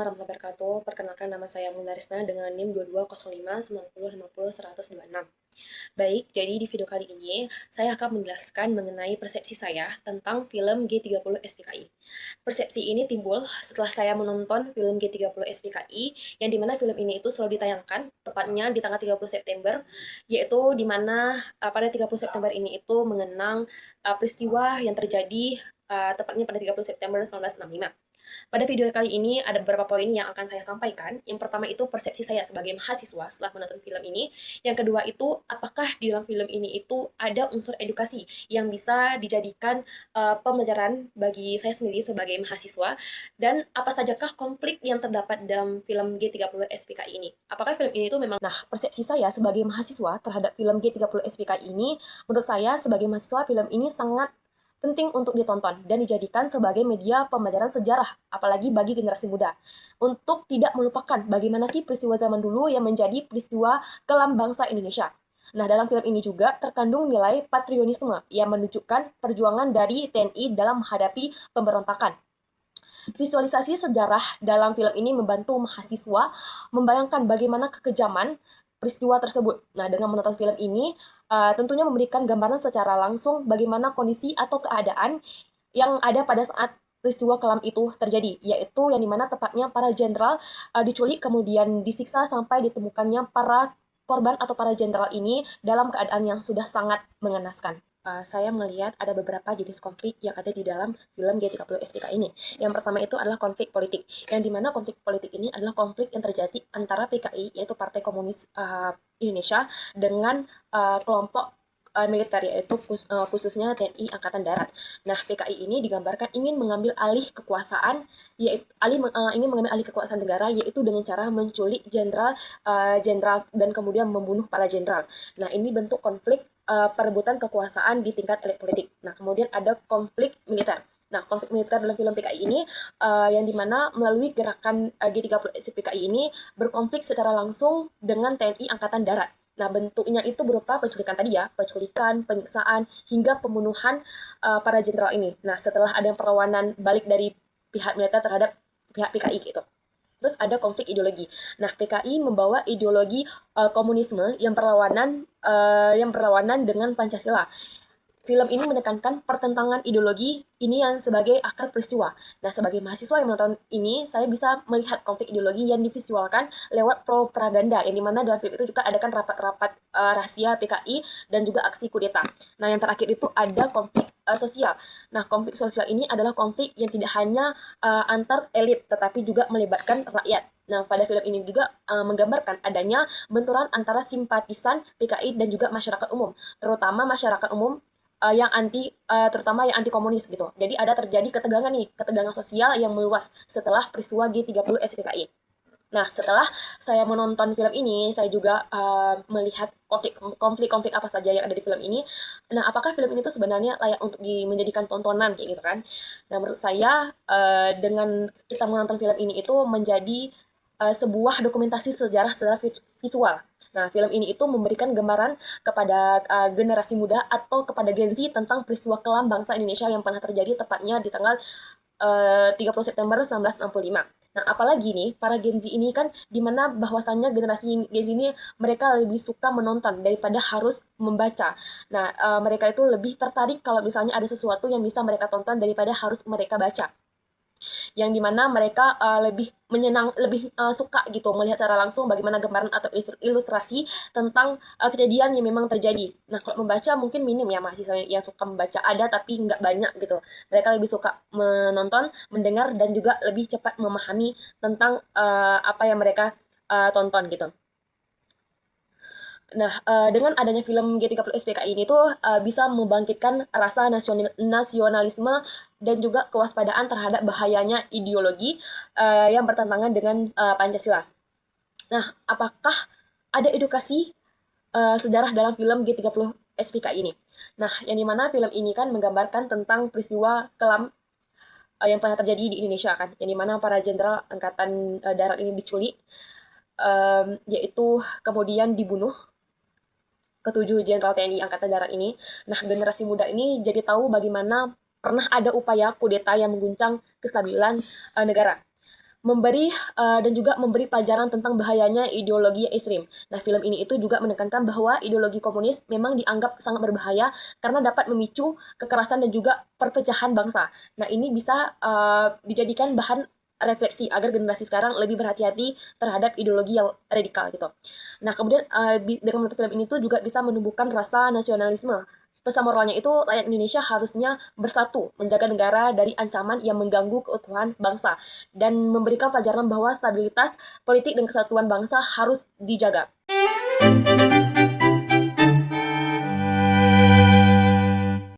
warahmatullahi wabarakatuh. Perkenalkan nama saya Munarisna dengan NIM 220590500126. Baik, jadi di video kali ini saya akan menjelaskan mengenai persepsi saya tentang film G30 SPKI. Persepsi ini timbul setelah saya menonton film G30 SPKI yang dimana film ini itu selalu ditayangkan tepatnya di tanggal 30 September, yaitu dimana pada 30 September ini itu mengenang peristiwa yang terjadi tepatnya pada 30 September 1965. Pada video kali ini ada beberapa poin yang akan saya sampaikan. Yang pertama itu persepsi saya sebagai mahasiswa setelah menonton film ini. Yang kedua itu apakah di dalam film ini itu ada unsur edukasi yang bisa dijadikan pembelajaran bagi saya sendiri sebagai mahasiswa, dan apa sajakah konflik yang terdapat dalam film G30 SPKI ini. Apakah film ini itu memang persepsi saya sebagai mahasiswa terhadap film G30 SPKI ini, menurut saya sebagai mahasiswa film ini sangat penting untuk ditonton dan dijadikan sebagai media pembelajaran sejarah, apalagi bagi generasi muda, untuk tidak melupakan bagaimana sih peristiwa zaman dulu yang menjadi peristiwa kelam bangsa Indonesia. Nah, dalam film ini juga terkandung nilai patriotisme yang menunjukkan perjuangan dari TNI dalam menghadapi pemberontakan. Visualisasi sejarah dalam film ini membantu mahasiswa membayangkan bagaimana kekejaman peristiwa tersebut. Nah, dengan menonton film ini, tentunya memberikan gambaran secara langsung bagaimana kondisi atau keadaan yang ada pada saat peristiwa kelam itu terjadi, yaitu yang dimana tepatnya para jenderal diculik kemudian disiksa sampai ditemukannya para korban atau para jenderal ini dalam keadaan yang sudah sangat mengenaskan. Saya melihat ada beberapa jenis konflik yang ada di dalam film G30 SPK ini. Yang pertama itu adalah konflik politik, yang dimana konflik politik ini adalah konflik yang terjadi antara PKI, yaitu Partai Komunis Indonesia, dengan kelompok militer, yaitu khususnya TNI Angkatan Darat. Nah, PKI ini digambarkan ingin mengambil alih kekuasaan, yaitu ingin mengambil alih kekuasaan negara, yaitu dengan cara menculik jenderal dan kemudian membunuh para jenderal. Nah, ini bentuk konflik perebutan kekuasaan di tingkat elit politik. Nah, kemudian ada konflik militer. Nah, konflik militer dalam film PKI ini yang dimana melalui gerakan G30 SPKI ini berkonflik secara langsung dengan TNI Angkatan Darat. Nah, bentuknya itu berupa penculikan tadi ya, penculikan, penyiksaan, hingga pembunuhan para jenderal ini. Nah, setelah ada perlawanan balik dari pihak militer terhadap pihak PKI gitu. Terus ada konflik ideologi. Nah, PKI membawa ideologi komunisme yang berlawanan dengan Pancasila. Film ini menekankan pertentangan ideologi ini yang sebagai akar peristiwa. Nah, sebagai mahasiswa yang menonton ini, saya bisa melihat konflik ideologi yang divisualkan lewat propaganda, yang dimana dalam film itu juga adakan rapat-rapat rahasia PKI dan juga aksi kudeta. Nah, yang terakhir itu ada konflik sosial. Nah, konflik sosial ini adalah konflik yang tidak hanya antar elit, tetapi juga melibatkan rakyat. Nah, pada film ini juga menggambarkan adanya benturan antara simpatisan PKI dan juga masyarakat umum, terutama masyarakat umum terutama yang anti komunis gitu. Jadi ada terjadi ketegangan sosial yang meluas setelah peristiwa G30 SPKI. Nah, setelah saya menonton film ini, saya juga melihat konflik-konflik apa saja yang ada di film ini. Nah, apakah film ini tuh sebenarnya layak untuk menjadikan tontonan kayak gitu kan? Nah, menurut saya dengan kita menonton film ini itu menjadi sebuah dokumentasi sejarah secara visual. Nah, film ini itu memberikan gambaran kepada generasi muda atau kepada Gen Z tentang peristiwa kelam bangsa Indonesia yang pernah terjadi tepatnya di tanggal 30 September 1965. Nah, apalagi nih, para Gen Z ini kan dimana bahwasannya generasi Gen Z ini mereka lebih suka menonton daripada harus membaca. Nah, mereka itu lebih tertarik kalau misalnya ada sesuatu yang bisa mereka tonton daripada harus mereka baca, yang dimana mereka lebih suka gitu melihat secara langsung bagaimana gambaran atau ilustrasi tentang kejadian yang memang terjadi. Nah, kalau membaca mungkin minim ya mahasiswa yang suka membaca, ada tapi nggak banyak gitu. Mereka lebih suka menonton, mendengar, dan juga lebih cepat memahami tentang apa yang mereka tonton gitu. Nah, dengan adanya film G30 SPKI ini tuh bisa membangkitkan rasa nasionalisme dan juga kewaspadaan terhadap bahayanya ideologi yang bertentangan dengan Pancasila. Nah, apakah ada edukasi sejarah dalam film G30 SPKI ini? Nah, yang dimana film ini kan menggambarkan tentang peristiwa kelam yang pernah terjadi di Indonesia kan, yang dimana para jenderal angkatan darat ini diculik, yaitu kemudian dibunuh ketujuh jenderal TNI Angkatan Darat ini. Nah, generasi muda ini jadi tahu bagaimana pernah ada upaya kudeta yang mengguncang kestabilan negara. dan juga memberi pelajaran tentang bahayanya ideologi ekstrim. Nah, film ini itu juga menekankan bahwa ideologi komunis memang dianggap sangat berbahaya karena dapat memicu kekerasan dan juga perpecahan bangsa. Nah, ini bisa dijadikan bahan refleksi agar generasi sekarang lebih berhati-hati terhadap ideologi yang radikal gitu. Nah, kemudian dengan menonton film ini tuh juga bisa menumbuhkan rasa nasionalisme. Pesan moralnya itu rakyat Indonesia harusnya bersatu menjaga negara dari ancaman yang mengganggu keutuhan bangsa dan memberikan pelajaran bahwa stabilitas politik dan kesatuan bangsa harus dijaga.